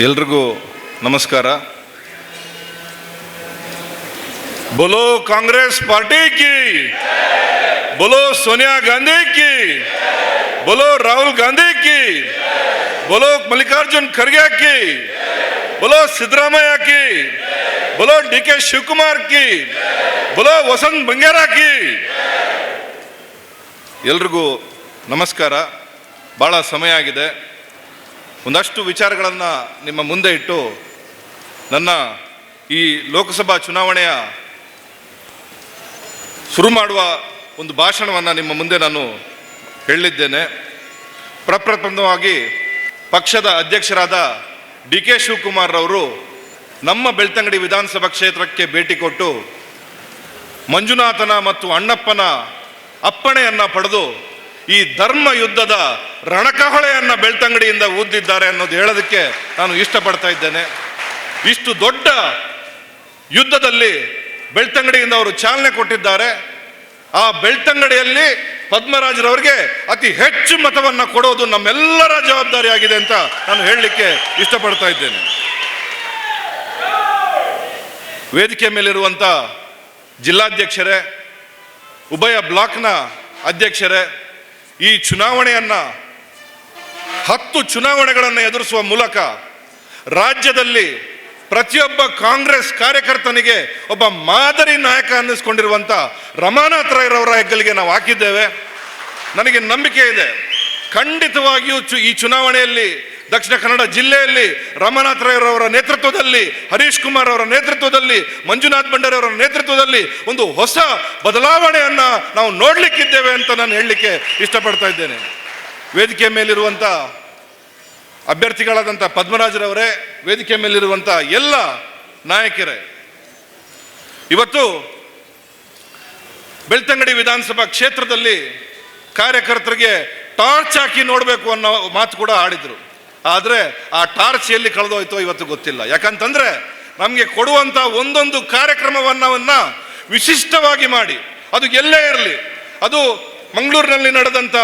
ಎಲ್ರಿಗೂ ನಮಸ್ಕಾರ. बोलो कांग्रेस पार्टी की, बोलो सोनिया गांधी की, बोलो राहुल गांधी की, बोलो मल्लिकार्जुन खड़गे की, बोलो सिद्धरामैया की, बोलो डीके शिवकुमार की, बोलो वसंत बंगेरा की. ಎಲ್ರಿಗೂ ನಮಸ್ಕಾರ. ಭಾಳ ಸಮಯ ಆಗಿದೆ. ಒಂದಷ್ಟು ವಿಚಾರಗಳನ್ನು ನಿಮ್ಮ ಮುಂದೆ ಇಟ್ಟು ನನ್ನ ಈ ಲೋಕಸಭಾ ಚುನಾವಣೆಯ ಶುರು ಮಾಡುವ ಒಂದು ಭಾಷಣವನ್ನು ನಿಮ್ಮ ಮುಂದೆ ನಾನು ಹೇಳಲಿದ್ದೇನೆ. ಪ್ರಪ್ರಥಮವಾಗಿ ಪಕ್ಷದ ಅಧ್ಯಕ್ಷರಾದ ಡಿ ಕೆ ಶಿವಕುಮಾರ್ ಅವರು ನಮ್ಮ ಬೆಳ್ತಂಗಡಿ ವಿಧಾನಸಭಾ ಕ್ಷೇತ್ರಕ್ಕೆ ಭೇಟಿ ಕೊಟ್ಟು ಮಂಜುನಾಥನ ಮತ್ತು ಅಣ್ಣಪ್ಪನ ಅಪ್ಪಣೆಯನ್ನು ಪಡೆದು ಈ ಧರ್ಮ ಯುದ್ಧದ ರಣಕಹಳೆಯನ್ನು ಬೆಳ್ತಂಗಡಿಯಿಂದ ಊದಿದ್ದಾರೆ ಅನ್ನೋದು ಹೇಳೋದಕ್ಕೆ ನಾನು ಇಷ್ಟಪಡ್ತಾ ಇದ್ದೇನೆ. ಇಷ್ಟು ದೊಡ್ಡ ಯುದ್ಧದಲ್ಲಿ ಬೆಳ್ತಂಗಡಿಯಿಂದ ಅವರು ಚಾಲನೆ ಕೊಟ್ಟಿದ್ದಾರೆ. ಆ ಬೆಳ್ತಂಗಡಿಯಲ್ಲಿ ಪದ್ಮರಾಜರವರಿಗೆ ಅತಿ ಹೆಚ್ಚು ಮತವನ್ನು ಕೊಡೋದು ನಮ್ಮೆಲ್ಲರ ಜವಾಬ್ದಾರಿಯಾಗಿದೆ ಅಂತ ನಾನು ಹೇಳಲಿಕ್ಕೆ ಇಷ್ಟಪಡ್ತಾ ಇದ್ದೇನೆ. ವೇದಿಕೆ ಮೇಲಿರುವಂಥ ಜಿಲ್ಲಾಧ್ಯಕ್ಷರೇ, ಉಭಯ ಬ್ಲಾಕ್ನ ಅಧ್ಯಕ್ಷರೇ, ಈ ಚುನಾವಣೆಯನ್ನು 10 ಚುನಾವಣೆಗಳನ್ನು ಎದುರಿಸುವ ಮೂಲಕ ರಾಜ್ಯದಲ್ಲಿ ಪ್ರತಿಯೊಬ್ಬ ಕಾಂಗ್ರೆಸ್ ಕಾರ್ಯಕರ್ತನಿಗೆ ಒಬ್ಬ ಮಾದರಿ ನಾಯಕ ಅನ್ನಿಸ್ಕೊಂಡಿರುವಂಥ ರಮಾನಾಥ್ ರೈರವರ ಹೆಗ್ಗಲಿಗೆ ನಾವು ಹಾಕಿದ್ದೇವೆ. ನನಗೆ ನಂಬಿಕೆ ಇದೆ, ಖಂಡಿತವಾಗಿಯೂ ಈ ಚುನಾವಣೆಯಲ್ಲಿ ದಕ್ಷಿಣ ಕನ್ನಡ ಜಿಲ್ಲೆಯಲ್ಲಿ ರಮಾನಾಥ್ ರೈರವರ ನೇತೃತ್ವದಲ್ಲಿ, ಹರೀಶ್ ಕುಮಾರ್ ಅವರ ನೇತೃತ್ವದಲ್ಲಿ, ಮಂಜುನಾಥ್ ಭಂಡಾರಿ ಅವರ ನೇತೃತ್ವದಲ್ಲಿ ಒಂದು ಹೊಸ ಬದಲಾವಣೆಯನ್ನು ನಾವು ನೋಡಲಿಕ್ಕಿದ್ದೇವೆ ಅಂತ ನಾನು ಹೇಳಲಿಕ್ಕೆ ಇಷ್ಟಪಡ್ತಾ ಇದ್ದೇನೆ. ವೇದಿಕೆ ಮೇಲಿರುವಂಥ ಅಭ್ಯರ್ಥಿಗಳಾದಂಥ ಪದ್ಮರಾಜರವರೇ, ವೇದಿಕೆ ಮೇಲಿರುವಂಥ ಎಲ್ಲ ನಾಯಕರೇ, ಇವತ್ತು ಬೆಳ್ತಂಗಡಿ ವಿಧಾನಸಭಾ ಕ್ಷೇತ್ರದಲ್ಲಿ ಕಾರ್ಯಕರ್ತರಿಗೆ ಟಾರ್ಚ್ ಹಾಕಿ ನೋಡಬೇಕು ಅನ್ನೋ ಮಾತು ಕೂಡ ಆಡಿದರು. ಆದರೆ ಆ ಟಾರ್ಚ್ ಎಲ್ಲಿ ಕಳೆದೋಯ್ತೋ ಇವತ್ತು ಗೊತ್ತಿಲ್ಲ. ಯಾಕಂತಂದರೆ ನಮಗೆ ಕೊಡುವಂಥ ಒಂದೊಂದು ಕಾರ್ಯಕ್ರಮವನ್ನು ವಿಶಿಷ್ಟವಾಗಿ ಮಾಡಿ, ಅದು ಎಲ್ಲೇ ಇರಲಿ, ಅದು ಮಂಗಳೂರಿನಲ್ಲಿ ನಡೆದಂಥ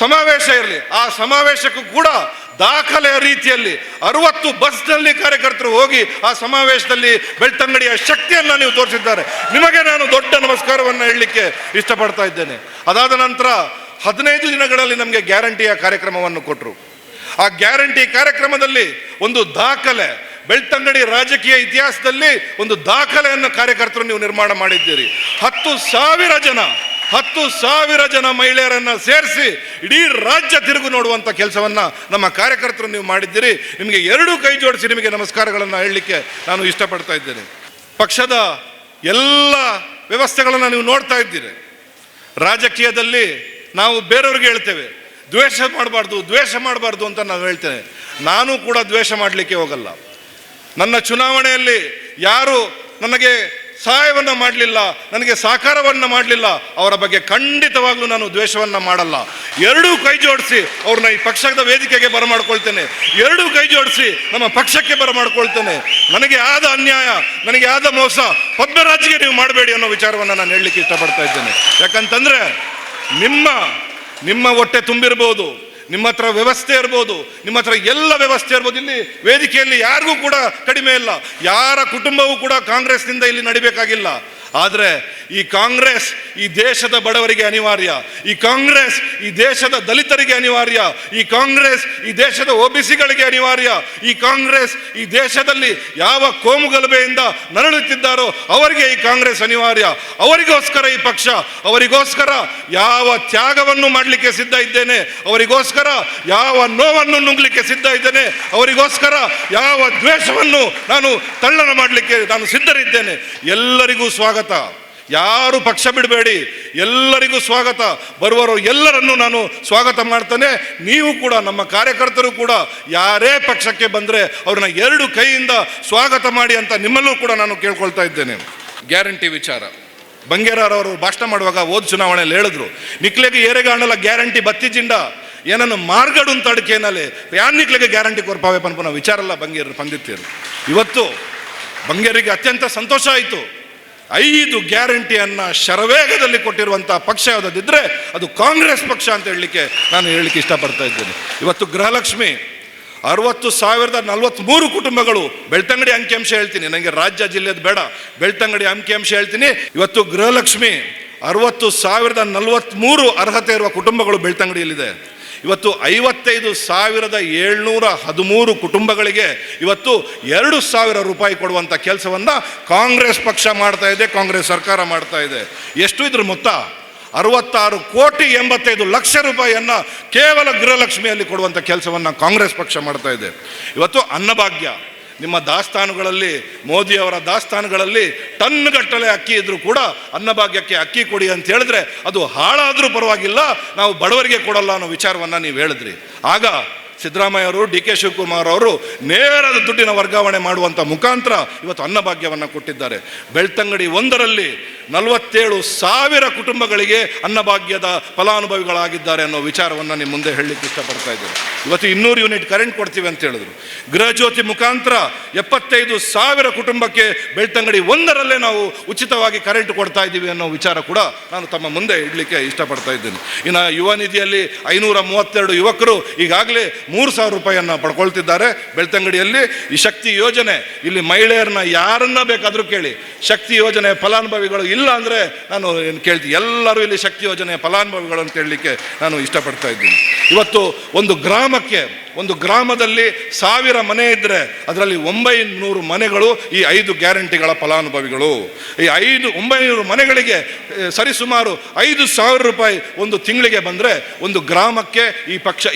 ಸಮಾವೇಶ ಇರಲಿ, ಆ ಸಮಾವೇಶಕ್ಕೂ ಕೂಡ ದಾಖಲೆಯ ರೀತಿಯಲ್ಲಿ 60 ಬಸ್ನಲ್ಲಿ ಕಾರ್ಯಕರ್ತರು ಹೋಗಿ ಆ ಸಮಾವೇಶದಲ್ಲಿ ಬೆಳ್ತಂಗಡಿಯ ಶಕ್ತಿಯನ್ನು ನೀವು ತೋರಿಸಿದ್ದಾರೆ. ನಿಮಗೆ ನಾನು ದೊಡ್ಡ ನಮಸ್ಕಾರವನ್ನು ಹೇಳಲಿಕ್ಕೆ ಇಷ್ಟಪಡ್ತಾ ಇದ್ದೇನೆ. ಅದಾದ ನಂತರ 15 ದಿನಗಳಲ್ಲಿ ನಮಗೆ ಗ್ಯಾರಂಟಿಯ ಕಾರ್ಯಕ್ರಮವನ್ನು ಕೊಟ್ಟರು. ಆ ಗ್ಯಾರಂಟಿ ಕಾರ್ಯಕ್ರಮದಲ್ಲಿ ಒಂದು ದಾಖಲೆ, ಬೆಳ್ತಂಗಡಿ ರಾಜಕೀಯ ಇತಿಹಾಸದಲ್ಲಿ ಒಂದು ದಾಖಲೆಯನ್ನು ಕಾರ್ಯಕರ್ತರು ನೀವು ನಿರ್ಮಾಣ ಮಾಡಿದ್ದೀರಿ. 10,000 ಜನ ಮಹಿಳೆಯರನ್ನು ಸೇರಿಸಿ ಇಡೀ ರಾಜ್ಯ ತಿರುಗು ನೋಡುವಂಥ ಕೆಲಸವನ್ನು ನಮ್ಮ ಕಾರ್ಯಕರ್ತರು ನೀವು ಮಾಡಿದ್ದೀರಿ. ನಿಮಗೆ 2 ಕೈ ಜೋಡಿಸಿ ನಿಮಗೆ ನಮಸ್ಕಾರಗಳನ್ನು ಹೇಳಲಿಕ್ಕೆ ನಾನು ಇಷ್ಟಪಡ್ತಾ ಇದ್ದೇನೆ. ಪಕ್ಷದ ಎಲ್ಲ ವ್ಯವಸ್ಥೆಗಳನ್ನು ನೀವು ನೋಡ್ತಾ ಇದ್ದೀರಿ. ರಾಜಕೀಯದಲ್ಲಿ ನಾವು ಬೇರೆಯವ್ರಿಗೆ ಹೇಳ್ತೇವೆ ದ್ವೇಷ ಮಾಡಬಾರ್ದು ಅಂತ ನಾವು ಹೇಳ್ತೇನೆ. ನಾನು ಕೂಡ ದ್ವೇಷ ಮಾಡಲಿಕ್ಕೆ ಹೋಗಲ್ಲ. ನನ್ನ ಚುನಾವಣೆಯಲ್ಲಿ ಯಾರು ನನಗೆ ಸಹಾಯವನ್ನು ಮಾಡಲಿಲ್ಲ, ನನಗೆ ಸಹಕಾರವನ್ನು ಮಾಡಲಿಲ್ಲ, ಅವರ ಬಗ್ಗೆ ಖಂಡಿತವಾಗ್ಲೂ ನಾನು ದ್ವೇಷವನ್ನು ಮಾಡಲ್ಲ. 2 ಕೈ ಜೋಡಿಸಿ ಅವ್ರನ್ನ ಈ ಪಕ್ಷದ ವೇದಿಕೆಗೆ ಬರಮಾಡ್ಕೊಳ್ತೇನೆ. 2 ಕೈ ಜೋಡಿಸಿ ನಮ್ಮ ಪಕ್ಷಕ್ಕೆ ಬರಮಾಡ್ಕೊಳ್ತೇನೆ. ನನಗೆ ಆದ ಅನ್ಯಾಯ, ನನಗೆ ಆದ ಮೋಸ ಪದ್ಮರಾಜ್ಗೆ ನೀವು ಮಾಡಬೇಡಿ ಅನ್ನೋ ವಿಚಾರವನ್ನು ನಾನು ಹೇಳಲಿಕ್ಕೆ ಇಷ್ಟಪಡ್ತಾ ಇದ್ದೇನೆ. ಯಾಕಂತಂದರೆ ನಿಮ್ಮ ಹೊಟ್ಟೆ ತುಂಬಿರ್ಬೋದು, ನಿಮ್ಮ ಹತ್ರ ವ್ಯವಸ್ಥೆ ಇರ್ಬೋದು, ನಿಮ್ಮ ಹತ್ರ ಎಲ್ಲ ವ್ಯವಸ್ಥೆ ಇರ್ಬೋದು. ಇಲ್ಲಿ ವೇದಿಕೆಯಲ್ಲಿ ಯಾರಿಗೂ ಕೂಡ ಕಡಿಮೆ ಇಲ್ಲ, ಯಾರ ಕುಟುಂಬವೂ ಕೂಡ ಕಾಂಗ್ರೆಸ್ನಿಂದ ಇಲ್ಲಿ ನಡಿಬೇಕಾಗಿಲ್ಲ. ಆದರೆ ಈ ಕಾಂಗ್ರೆಸ್ ಈ ದೇಶದ ಬಡವರಿಗೆ ಅನಿವಾರ್ಯ, ಈ ಕಾಂಗ್ರೆಸ್ ಈ ದೇಶದ ದಲಿತರಿಗೆ ಅನಿವಾರ್ಯ, ಈ ಕಾಂಗ್ರೆಸ್ ಈ ದೇಶದ OBCಗಳಿಗೆ ಅನಿವಾರ್ಯ, ಈ ಕಾಂಗ್ರೆಸ್ ಈ ದೇಶದಲ್ಲಿ ಯಾವ ಕೋಮುಗಲಭೆಯಿಂದ ನರಳುತ್ತಿದ್ದಾರೋ ಅವರಿಗೆ ಈ ಕಾಂಗ್ರೆಸ್ ಅನಿವಾರ್ಯ. ಅವರಿಗೋಸ್ಕರ ಈ ಪಕ್ಷ, ಅವರಿಗೋಸ್ಕರ ಯಾವ ತ್ಯಾಗವನ್ನು ಮಾಡಲಿಕ್ಕೆ ಸಿದ್ಧ ಇದ್ದೇನೆ, ಅವರಿಗೋಸ್ಕರ ಯಾವ ನೋವನ್ನು ನುಂಗ್ಲಿಕ್ಕೆ ಸಿದ್ಧ ಇದ್ದೇನೆ, ಅವರಿಗೋಸ್ಕರ ಯಾವ ದ್ವೇಷವನ್ನು ನಾನು ತಳ್ಳನ ಮಾಡಲಿಕ್ಕೆ ನಾನು ಸಿದ್ಧರಿದ್ದೇನೆ. ಎಲ್ಲರಿಗೂ ಸ್ವಾಗತ. ಯಾರು ಪಕ್ಷ ಬಿಡಬೇಡಿ, ಎಲ್ಲರಿಗೂ ಸ್ವಾಗತ. ಬರುವರು ಎಲ್ಲರನ್ನು ನಾನು ಸ್ವಾಗತ ಮಾಡ್ತೇನೆ. ನೀವು ಕೂಡ ನಮ್ಮ ಕಾರ್ಯಕರ್ತರು ಕೂಡ ಯಾರೇ ಪಕ್ಷಕ್ಕೆ ಬಂದರೆ ಅವ್ರನ್ನ 2 ಕೈಯಿಂದ ಸ್ವಾಗತ ಮಾಡಿ ಅಂತ ನಿಮ್ಮಲ್ಲೂ ಕೂಡ ನಾನು ಕೇಳ್ಕೊಳ್ತಾ ಇದ್ದೇನೆ. ಗ್ಯಾರಂಟಿ ವಿಚಾರ ಬಂಗೇರವರು ಭಾಷಣ ಮಾಡುವಾಗ ಹೋದ ಚುನಾವಣೆಯಲ್ಲಿ ಹೇಳಿದ್ರು, ನಿಕ್ಲೆಗೆ ಏರೆಗಾಣಲ ಗ್ಯಾರಂಟಿ ಬತ್ತಿಜಿಂಡ ಏನನ್ನು ಮಾರ್ಗಡು ಅಂತ ಅಡಿಕೆನಲ್ಲಿ ಯಾನ್ ನಿಕ್ಲೆಗೆ ಗ್ಯಾರಂಟಿ ಕೊರ್ಪಾವೆ ಪನ್ಪನ ವಿಚಾರ ಎಲ್ಲ ಬಂಗೇರು ಬಂದಿತ್ತೇರು. ಇವತ್ತು ಬಂಗೇರಿಗೆ ಅತ್ಯಂತ ಸಂತೋಷ ಆಯಿತು. 5 ಗ್ಯಾರಂಟಿಯನ್ನು ಶರವೇಗದಲ್ಲಿ ಕೊಟ್ಟಿರುವಂಥ ಪಕ್ಷ ಯಾವುದಿದ್ರೆ ಅದು ಕಾಂಗ್ರೆಸ್ ಪಕ್ಷ ಅಂತ ಹೇಳಲಿಕ್ಕೆ ನಾನು ಹೇಳಲಿಕ್ಕೆ ಇಷ್ಟಪಡ್ತಾ ಇದ್ದೇನೆ. ಇವತ್ತು ಗೃಹಲಕ್ಷ್ಮಿ 60,043 ಕುಟುಂಬಗಳು. ಬೆಳ್ತಂಗಡಿ ಅಂಕಿಅಂಶ ಹೇಳ್ತೀನಿ, ನನಗೆ ರಾಜ್ಯ ಜಿಲ್ಲೆದು ಬೇಡ, ಬೆಳ್ತಂಗಡಿ ಅಂಕಿಅಂಶ ಹೇಳ್ತೀನಿ. ಇವತ್ತು ಗೃಹಲಕ್ಷ್ಮಿ 60,043 ಅರ್ಹತೆ ಇರುವ ಕುಟುಂಬಗಳು ಬೆಳ್ತಂಗಡಿಯಲ್ಲಿದೆ. ಇವತ್ತು 55,713 ಕುಟುಂಬಗಳಿಗೆ ಇವತ್ತು 2,000 ರೂಪಾಯಿ ಕೊಡುವಂಥ ಕೆಲಸವನ್ನು ಕಾಂಗ್ರೆಸ್ ಪಕ್ಷ ಮಾಡ್ತಾ ಇದೆ, ಕಾಂಗ್ರೆಸ್ ಸರ್ಕಾರ ಮಾಡ್ತಾ ಇದೆ. ಎಷ್ಟು ಇದ್ರ ಮೊತ್ತ? 66,85,00,000 ರೂಪಾಯಿಯನ್ನು ಕೇವಲ ಗೃಹಲಕ್ಷ್ಮಿಯಲ್ಲಿ ಕೊಡುವಂಥ ಕೆಲಸವನ್ನು ಕಾಂಗ್ರೆಸ್ ಪಕ್ಷ ಮಾಡ್ತಾ ಇದೆ. ಇವತ್ತು ಅನ್ನಭಾಗ್ಯ, ನಿಮ್ಮ ದಾಸ್ತಾನುಗಳಲ್ಲಿ, ಮೋದಿಯವರ ದಾಸ್ತಾನುಗಳಲ್ಲಿ ಟನ್ಗಟ್ಟಲೆ ಅಕ್ಕಿ ಇದ್ರೂ ಕೂಡ ಅನ್ನಭಾಗ್ಯಕ್ಕೆ ಅಕ್ಕಿ ಕೊಡಿ ಅಂತ ಹೇಳಿದ್ರೆ ಅದು ಹಾಳಾದರೂ ಪರವಾಗಿಲ್ಲ, ನಾವು ಬಡವರಿಗೆ ಕೊಡಲ್ಲ ಅನ್ನೋ ವಿಚಾರವನ್ನು ನೀವು ಹೇಳಿದ್ರಿ. ಆಗ ಸಿದ್ದರಾಮಯ್ಯ ಅವರು, ಡಿ ಕೆ ಶಿವಕುಮಾರ್ ಅವರು ನೇರದ ದುಡ್ಡಿನ ವರ್ಗಾವಣೆ ಮಾಡುವಂಥ ಮುಖಾಂತರ ಇವತ್ತು ಅನ್ನಭಾಗ್ಯವನ್ನು ಕೊಟ್ಟಿದ್ದಾರೆ. ಬೆಳ್ತಂಗಡಿ 1ರಲ್ಲಿ 47,000 ಕುಟುಂಬಗಳಿಗೆ ಅನ್ನಭಾಗ್ಯದ ಫಲಾನುಭವಿಗಳಾಗಿದ್ದಾರೆ ಅನ್ನೋ ವಿಚಾರವನ್ನು ನಿಮ್ಮ ಮುಂದೆ ಹೇಳಲಿಕ್ಕೆ ಇಷ್ಟಪಡ್ತಾ ಇದ್ದಾರೆ. ಇವತ್ತು 200 ಯೂನಿಟ್ ಕರೆಂಟ್ ಕೊಡ್ತೀವಿ ಅಂತ ಹೇಳಿದ್ರು. ಗೃಹಜ್ಯೋತಿ ಮುಖಾಂತರ 75,000 ಕುಟುಂಬಕ್ಕೆ ಬೆಳ್ತಂಗಡಿ 1ರಲ್ಲೇ ನಾವು ಉಚಿತವಾಗಿ ಕರೆಂಟ್ ಕೊಡ್ತಾ ಇದ್ದೀವಿ ಅನ್ನೋ ವಿಚಾರ ಕೂಡ ನಾನು ತಮ್ಮ ಮುಂದೆ ಇಡಲಿಕ್ಕೆ ಇಷ್ಟಪಡ್ತಾ ಇದ್ದೇನೆ. ಇನ್ನು ಯುವ ನಿಧಿಯಲ್ಲಿ 532 ಯುವಕರು ಈಗಾಗಲೇ 3,000 ರೂಪಾಯಿಯನ್ನು ಪಡ್ಕೊಳ್ತಿದ್ದಾರೆ ಬೆಳ್ತಂಗಡಿಯಲ್ಲಿ. ಈ ಶಕ್ತಿ ಯೋಜನೆ, ಇಲ್ಲಿ ಮಹಿಳೆಯರನ್ನ ಯಾರನ್ನ ಬೇಕಾದರೂ ಕೇಳಿ, ಶಕ್ತಿ ಯೋಜನೆ ಫಲಾನುಭವಿಗಳು ಇಲ್ಲ ಅಂದರೆ ನಾನು ಕೇಳ್ತೀನಿ, ಎಲ್ಲರೂ ಇಲ್ಲಿ ಶಕ್ತಿ ಯೋಜನೆಯ ಫಲಾನುಭವಿಗಳು ಅಂತ ಹೇಳಲಿಕ್ಕೆ ನಾನು ಇಷ್ಟಪಡ್ತಾ ಇದ್ದೀನಿ. ಇವತ್ತು ಒಂದು ಗ್ರಾಮದಲ್ಲಿ 1000 ಮನೆ ಇದ್ದರೆ ಅದರಲ್ಲಿ 900 ಮನೆಗಳು ಈ 5 ಗ್ಯಾರಂಟಿಗಳ ಫಲಾನುಭವಿಗಳು. ಈ 900 ಮನೆಗಳಿಗೆ ಸರಿಸುಮಾರು 5,000 ರೂಪಾಯಿ ಒಂದು ತಿಂಗಳಿಗೆ ಬಂದರೆ ಒಂದು ಗ್ರಾಮಕ್ಕೆ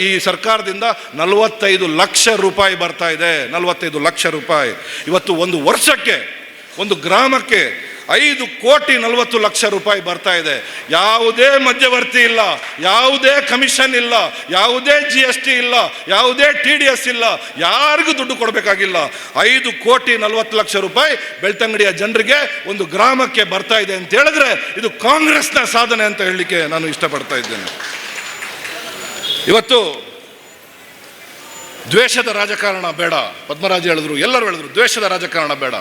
ಈ ಸರ್ಕಾರದಿಂದ 45 ಲಕ್ಷ ರೂಪಾಯಿ ಬರ್ತಾ ಇದೆ. 45 ಲಕ್ಷ ರೂಪಾಯಿ. ಇವತ್ತು ಒಂದು ವರ್ಷಕ್ಕೆ ಒಂದು ಗ್ರಾಮಕ್ಕೆ 5,40,00,000 ರೂಪಾಯಿ ಬರ್ತಾ ಇದೆ. ಯಾವುದೇ ಮಧ್ಯವರ್ತಿ ಇಲ್ಲ, ಯಾವುದೇ ಕಮಿಷನ್ ಇಲ್ಲ, ಯಾವುದೇ GST ಇಲ್ಲ, ಯಾವುದೇ TDS ಇಲ್ಲ, ಯಾರಿಗೂ ದುಡ್ಡು ಕೊಡಬೇಕಾಗಿಲ್ಲ. 5,40,00,000 ರೂಪಾಯಿ ಬೆಳ್ತಂಗಡಿಯ ಜನರಿಗೆ ಒಂದು ಗ್ರಾಮಕ್ಕೆ ಬರ್ತಾ ಇದೆ ಅಂತ ಹೇಳಿದ್ರೆ ಇದು ಕಾಂಗ್ರೆಸ್ನ ಸಾಧನೆ ಅಂತ ಹೇಳಲಿಕ್ಕೆ ನಾನು ಇಷ್ಟಪಡ್ತಾ ಇದ್ದೇನೆ. ಇವತ್ತು ದ್ವೇಷದ ರಾಜಕಾರಣ ಬೇಡ, ಪದ್ಮರಾಜ್ ಹೇಳಿದ್ರು, ಎಲ್ಲರೂ ಹೇಳಿದ್ರು ದ್ವೇಷದ ರಾಜಕಾರಣ ಬೇಡ.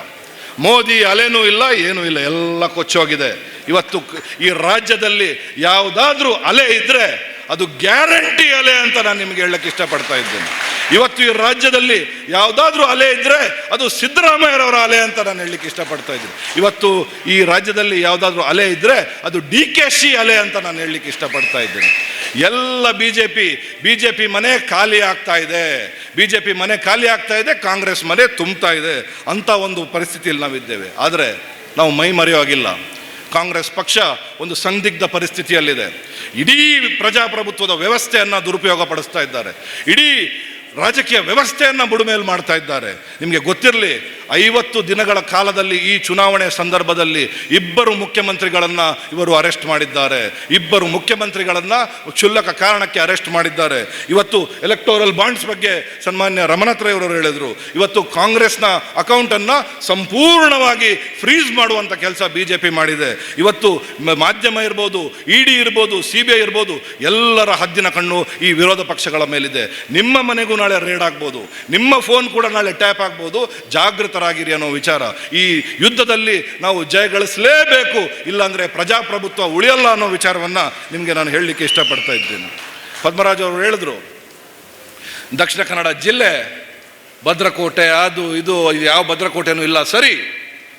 ಮೋದಿ ಅಲೆನೂ ಇಲ್ಲ, ಏನೂ ಇಲ್ಲ, ಎಲ್ಲ ಕೊಚ್ಚೋಗಿದೆ. ಇವತ್ತು ಈ ರಾಜ್ಯದಲ್ಲಿ ಯಾವುದಾದ್ರೂ ಅಲೆ ಇದ್ದರೆ ಅದು ಗ್ಯಾರಂಟಿ ಅಲೆ ಅಂತ ನಾನು ನಿಮಗೆ ಹೇಳಕ್ಕೆ ಇಷ್ಟಪಡ್ತಾ ಇದ್ದೇನೆ. ಇವತ್ತು ಈ ರಾಜ್ಯದಲ್ಲಿ ಯಾವುದಾದ್ರೂ ಅಲೆ ಇದ್ದರೆ ಅದು ಸಿದ್ದರಾಮಯ್ಯರವರ ಅಲೆ ಅಂತ ನಾನು ಹೇಳಲಿಕ್ಕೆ ಇಷ್ಟಪಡ್ತಾ ಇದ್ದೀನಿ. ಇವತ್ತು ಈ ರಾಜ್ಯದಲ್ಲಿ ಯಾವುದಾದ್ರೂ ಅಲೆ ಇದ್ದರೆ ಅದು DKC ಅಲೆ ಅಂತ ನಾನು ಹೇಳಲಿಕ್ಕೆ ಇಷ್ಟಪಡ್ತಾ ಇದ್ದೇನೆ. ಎಲ್ಲ ಬಿಜೆಪಿ ಮನೆ ಖಾಲಿ ಆಗ್ತಾ ಇದೆ, ಬಿಜೆಪಿ ಮನೆ ಖಾಲಿ ಆಗ್ತಾ ಇದೆ, ಕಾಂಗ್ರೆಸ್ ಮನೆ ತುಂಬ್ತಾ ಇದೆ ಅಂತ ಒಂದು ಪರಿಸ್ಥಿತಿಯಲ್ಲಿ ನಾವಿದ್ದೇವೆ. ಆದರೆ ನಾವು ಮೈ ಮರೆಯೋಗಿಲ್ಲ. ಕಾಂಗ್ರೆಸ್ ಪಕ್ಷ ಒಂದು ಸಂದಿಗ್ಧ ಪರಿಸ್ಥಿತಿಯಲ್ಲಿದೆ. ಇಡೀ ಪ್ರಜಾಪ್ರಭುತ್ವದ ವ್ಯವಸ್ಥೆಯನ್ನು ದುರುಪಯೋಗ ಪಡಿಸ್ತಾ ಇದ್ದಾರೆ. ಇಡೀ ರಾಜಕೀಯ ವ್ಯವಸ್ಥೆಯನ್ನು ಬುಡಮೇಲು ಮಾಡ್ತಾ ಇದ್ದಾರೆ. ನಿಮಗೆ ಗೊತ್ತಿರಲಿ, 50 ದಿನಗಳ ಕಾಲದಲ್ಲಿ ಈ ಚುನಾವಣೆ ಸಂದರ್ಭದಲ್ಲಿ 2 ಮುಖ್ಯಮಂತ್ರಿಗಳನ್ನು ಇವರು ಅರೆಸ್ಟ್ ಮಾಡಿದ್ದಾರೆ. 2 ಮುಖ್ಯಮಂತ್ರಿಗಳನ್ನು ಕ್ಷುಲ್ಲಕ ಕಾರಣಕ್ಕೆ ಅರೆಸ್ಟ್ ಮಾಡಿದ್ದಾರೆ. ಇವತ್ತು ಎಲೆಕ್ಟೋರಲ್ ಬಾಂಡ್ಸ್ ಬಗ್ಗೆ ಸನ್ಮಾನ್ಯ ರಮನಾಥ್ ರೈ ಅವರು ಹೇಳಿದರು. ಇವತ್ತು ಕಾಂಗ್ರೆಸ್ನ ಅಕೌಂಟನ್ನು ಸಂಪೂರ್ಣವಾಗಿ ಫ್ರೀಸ್ ಮಾಡುವಂಥ ಕೆಲಸ BJP ಮಾಡಿದೆ. ಇವತ್ತು ಮಾಧ್ಯಮ ಇರ್ಬೋದು, ED ಇರ್ಬೋದು, CBI ಇರ್ಬೋದು, ಎಲ್ಲರ ಹದ್ದಿನ ಕಣ್ಣು ಈ ವಿರೋಧ ಪಕ್ಷಗಳ ಮೇಲಿದೆ. ನಿಮ್ಮ ಮನೆಗೂ ನಾಳೆ ರೇಡ್ ಆಗ್ಬೋದು, ನಿಮ್ಮ ಫೋನ್ ಕೂಡ ನಾಳೆ ಟ್ಯಾಪ್ ಆಗ್ಬೋದು. ಜಾಗೃತರಾಗಿರಿ ಅನ್ನೋ ವಿಚಾರ. ಈ ಯುದ್ಧದಲ್ಲಿ ನಾವು ಜಯಗಳಿಸಲೇಬೇಕು, ಇಲ್ಲಾಂದರೆ ಪ್ರಜಾಪ್ರಭುತ್ವ ಉಳಿಯಲ್ಲ ಅನ್ನೋ ವಿಚಾರವನ್ನು ನಿಮಗೆ ನಾನು ಹೇಳಲಿಕ್ಕೆ ಇಷ್ಟಪಡ್ತಾ ಇದ್ದೇನೆ. ಪದ್ಮರಾಜ್ ಅವರು ಹೇಳಿದ್ರು, ದಕ್ಷಿಣ ಕನ್ನಡ ಜಿಲ್ಲೆ ಭದ್ರಕೋಟೆ, ಅದು ಇದು ಯಾವ ಭದ್ರಕೋಟೆನೂ ಇಲ್ಲ. ಸರಿ,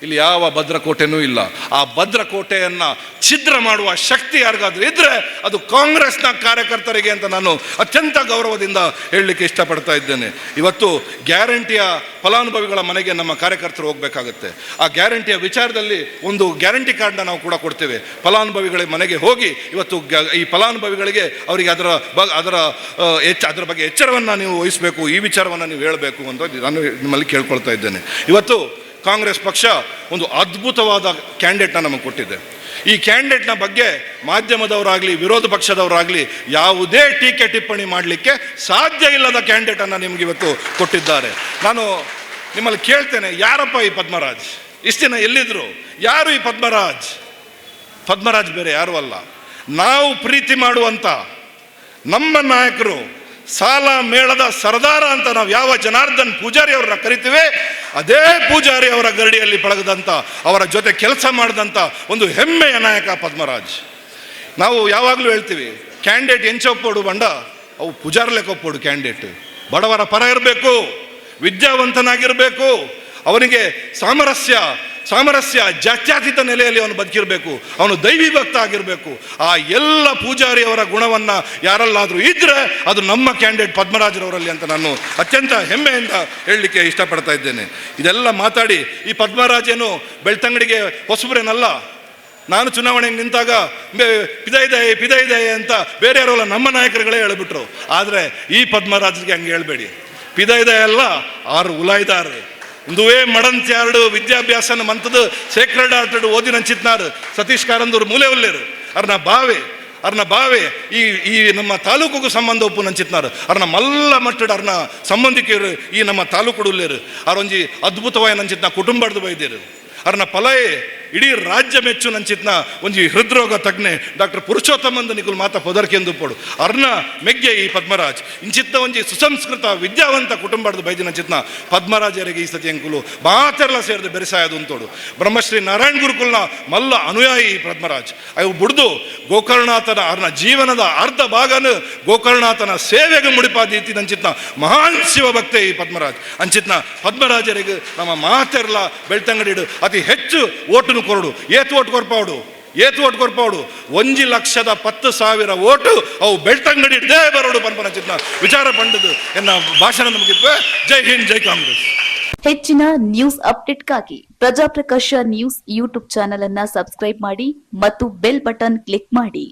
ಇಲ್ಲಿ ಯಾವ ಭದ್ರಕೋಟೆನೂ ಇಲ್ಲ. ಆ ಭದ್ರಕೋಟೆಯನ್ನು ಛಿದ್ರ ಮಾಡುವ ಶಕ್ತಿ ಯಾರಿಗಾದ್ರೂ ಇದ್ದರೆ ಅದು ಕಾಂಗ್ರೆಸ್ನ ಕಾರ್ಯಕರ್ತರಿಗೆ ಅಂತ ನಾನು ಅತ್ಯಂತ ಗೌರವದಿಂದ ಹೇಳಲಿಕ್ಕೆ ಇಷ್ಟಪಡ್ತಾ ಇದ್ದೇನೆ. ಇವತ್ತು ಗ್ಯಾರಂಟಿಯ ಫಲಾನುಭವಿಗಳ ಮನೆಗೆ ನಮ್ಮ ಕಾರ್ಯಕರ್ತರು ಹೋಗಬೇಕಾಗುತ್ತೆ. ಆ ಗ್ಯಾರಂಟಿಯ ವಿಚಾರದಲ್ಲಿ ಒಂದು ಗ್ಯಾರಂಟಿ ಕಾರ್ಡ್ನ ನಾವು ಕೂಡ ಕೊಡ್ತೇವೆ. ಫಲಾನುಭವಿಗಳ ಮನೆಗೆ ಹೋಗಿ ಇವತ್ತು ಈ ಫಲಾನುಭವಿಗಳಿಗೆ ಅವರಿಗೆ ಅದರ ಬಗ್ಗೆ ಎಚ್ಚರವನ್ನು ನೀವು ವಹಿಸಬೇಕು, ಈ ವಿಚಾರವನ್ನು ನೀವು ಹೇಳಬೇಕು ಅಂತ ನಾನು ನಿಮ್ಮಲ್ಲಿ ಕೇಳ್ಕೊಳ್ತಾ ಇದ್ದೇನೆ. ಇವತ್ತು ಕಾಂಗ್ರೆಸ್ ಪಕ್ಷ ಒಂದು ಅದ್ಭುತವಾದ ಕ್ಯಾಂಡಿಡೇಟ್ನ ನಮಗೆ ಕೊಟ್ಟಿದೆ. ಈ ಕ್ಯಾಂಡಿಡೇಟ್ನ ಬಗ್ಗೆ ಮಾಧ್ಯಮದವರಾಗಲಿ ವಿರೋಧ ಪಕ್ಷದವರಾಗಲಿ ಯಾವುದೇ ಟೀಕೆ ಟಿಪ್ಪಣಿ ಮಾಡಲಿಕ್ಕೆ ಸಾಧ್ಯ ಇಲ್ಲದ ಕ್ಯಾಂಡಿಡೇಟನ್ನು ನಿಮಗೆ ಇವತ್ತು ಕೊಟ್ಟಿದ್ದಾರೆ. ನಾನು ನಿಮ್ಮಲ್ಲಿ ಕೇಳ್ತೇನೆ, ಯಾರಪ್ಪ ಈ ಪದ್ಮರಾಜ್? ಇಷ್ಟು ದಿನ ಎಲ್ಲಿದ್ರು? ಯಾರು ಈ ಪದ್ಮರಾಜ್? ಪದ್ಮರಾಜ್ ಬೇರೆ ಯಾರು ಅಲ್ಲ, ನಾವು ಪ್ರೀತಿ ಮಾಡುವಂಥ ನಮ್ಮ ನಾಯಕರು, ಸಾಲ ಮೇಳದ ಸರದಾರ ಅಂತ ನಾವು ಯಾವ ಜನಾರ್ದನ್ ಪೂಜಾರಿ ಅವ್ರನ್ನ ಕರಿತೀವಿ, ಅದೇ ಪೂಜಾರಿ ಅವರ ಗರಡಿಯಲ್ಲಿ ಪಳಗದಂಥ, ಅವರ ಜೊತೆ ಕೆಲಸ ಮಾಡಿದಂಥ ಒಂದು ಹೆಮ್ಮೆಯ ನಾಯಕ ಪದ್ಮರಾಜ್. ನಾವು ಯಾವಾಗಲೂ ಹೇಳ್ತೀವಿ, ಕ್ಯಾಂಡಿಡೇಟ್ ಎಂಚೊಪ್ಪೋಡು ಬಂಡ ಅವು ಪೂಜಾರ್ಲೆ ಕೊಪ್ಪೋಡು ಕ್ಯಾಂಡಿಡೇಟ್ ಬಡವರ ಪರ ಇರಬೇಕು, ವಿದ್ಯಾವಂತನಾಗಿರಬೇಕು, ಅವನಿಗೆ ಸಾಮರಸ್ಯ ಜಾತ್ಯತೀತ ನೆಲೆಯಲ್ಲಿ ಅವನು ಬದುಕಿರಬೇಕು, ಅವನು ದೈವಿ ಭಕ್ತ ಆಗಿರಬೇಕು. ಆ ಎಲ್ಲ ಪೂಜಾರಿ ಅವರ ಗುಣವನ್ನು ಯಾರಲ್ಲಾದರೂ ಇದ್ದರೆ ಅದು ನಮ್ಮ ಕ್ಯಾಂಡಿಡೇಟ್ ಪದ್ಮರಾಜರವರಲ್ಲಿ ಅಂತ ನಾನು ಅತ್ಯಂತ ಹೆಮ್ಮೆಯಿಂದ ಹೇಳಲಿಕ್ಕೆ ಇಷ್ಟಪಡ್ತಾ ಇದ್ದೇನೆ. ಇದೆಲ್ಲ ಮಾತಾಡಿ ಈ ಪದ್ಮರಾಜ್ ಏನು ಬೆಳ್ತಂಗಡಿಗೆ ಹೊಸಬ್ರೇನಲ್ಲ. ನಾನು ಚುನಾವಣೆಗೆ ನಿಂತಾಗ ಪಿದೈದಯ ಅಂತ ಬೇರೆ ಯಾರಲ್ಲ ನಮ್ಮ ನಾಯಕರುಗಳೇ ಹೇಳ್ಬಿಟ್ರು. ಆದರೆ ಈ ಪದ್ಮರಾಜರಿಗೆ ಹಂಗೆ ಹೇಳ್ಬೇಡಿ. ಪಿದೈದಯ ಅಲ್ಲ, 6 ಉಲಾಯ್ದಾರ್ ಇಂದುವೇ ಮಡಂತ್ಯಾರ್ಡು ವಿದ್ಯಾಭ್ಯಾಸನ ಮಂತದ ಸೇಕ್ರೆಡ್ ಆರ್ಟಡ್ ಓದಿನ ಚಿತ್ನಾರು ಸತೀಶ್ ಕಾರಂದೂರು ಮೂಲೆ ಉಲ್ಲೇರು ಅರ್ನ ಬಾವೆ ಈ ನಮ್ಮ ತಾಲೂಕಿಗೂ ಸಂಬಂಧ ಒಪ್ಪು ನಂಚಿತ್ನಾರು ಅರ್ನ ಮಲ್ಲ ಮಟ್ಟಡ್ ಅರ್ನ ಸಂಬಂಧಿಕರು ಈ ನಮ್ಮ ತಾಲೂಕು ಉಲ್ಲೇರು ಅರೊಂಜಿ ಅದ್ಭುತವಾದ ನಂಚಿತ್ನ ಕುಟುಂಬದ ಬೈದೇರು ಅರ್ನ ಪಲಯೇ ಇಡೀ ರಾಜ್ಯ ಮೆಚ್ಚು ನಂಚಿತ್ನ ಒಂಜಿ ಹೃದ್ರೋಗ ತಜ್ಞೆ ಡಾಕ್ಟರ್ ಪುರುಷೋತ್ತಮಂದು ನಿಕುಲ್ ಮಾತ ಪೊದರ್ಕೆಂದು ಪೋಡು ಅರ್ನ ಮೆಗ್ಗೆ ಈ ಪದ್ಮರಾಜ್ ಇಂಚಿತ್ತ ಒಂಜಿ ಸುಸಂಸ್ಕೃತ ವಿದ್ಯಾವಂತ ಕುಟುಂಬದ ಬೈದಿನ ಚಿತ್ನ ಪದ್ಮರಾಜರಿಗೆ ಈ ಸತಿ ಅಂಕುಲು ಮಾತೆಲ್ಲ ಸೇರಿದು ಬೆರೆಸಾಯದು ಅಂತೋಡು. ಬ್ರಹ್ಮಶ್ರೀ ನಾರಾಯಣ್ ಗುರುಕುಲ್ನ ಮಲ್ಲ ಅನುಯಾಯಿ ಈ ಪದ್ಮರಾಜ್ ಅವು ಬುಡ್ದು ಗೋಕರ್ಣನಾಥನ ಅರ್ನ ಜೀವನದ ಅರ್ಧ ಭಾಗನ ಗೋಕರ್ಣನಾಥನ ಸೇವೆಗೆ ಮುಡಿಪಾದೀತಿ ನಂಚಿತ್ನ ಮಹಾನ್ ಶಿವ ಭಕ್ತೆ ಈ ಪದ್ಮರಾಜ್ ಅಂಚಿತ್ನ ಪದ್ಮರಾಜರಿಗೆ ನಮ್ಮ ಮಾತೆರ್ಲ ಬೆಳ್ತಂಗಡಿಡು ಅತಿ ಹೆಚ್ಚು ಓಟು ಕೊರಡು ಏತು ಓಟ್ ಕೊರ್ಪಾಡು 1,10,10,000 ಓಟು ಅವು ಬೆಳ್ತಂಗಡಿ ಇಡ್ದೇ ಬರೋಡು ಪನ್ಪನ ಚಿತ್ನ ವಿಚಾರ ಪಂಡದು ಎನ್ನ ಭಾಷಣ ನಮಗಿದ್ವೆ. ಜೈ ಹಿಂದ್, ಜೈ ಕಾಂಗ್ರೆಸ್. ಹೆಚ್ಚಿನ news ಅಪ್ಡೇಟ್ಗಾಗಿ Prajaprakash news YouTube channel ಅನ್ನ ಸಬ್ಸ್ಕ್ರೈಬ್ ಮಾಡಿ ಮತ್ತು ಬೆಲ್ ಬಟನ್ ಕ್ಲಿಕ್ ಮಾಡಿ.